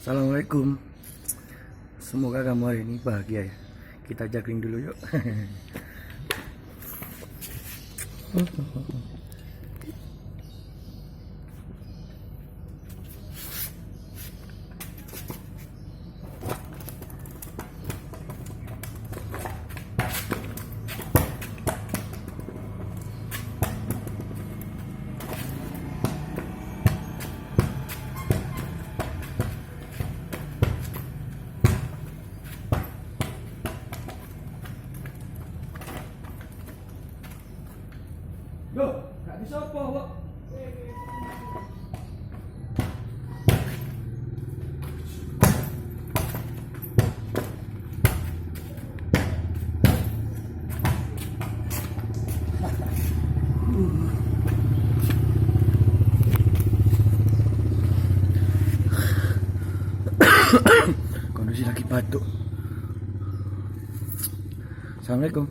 Assalamualaikum. Semoga kamu hari ini bahagia ya. Kita juggling dulu yuk. Loh, gak bisa apa, Wak? Kondisi lagi batuk. Assalamualaikum.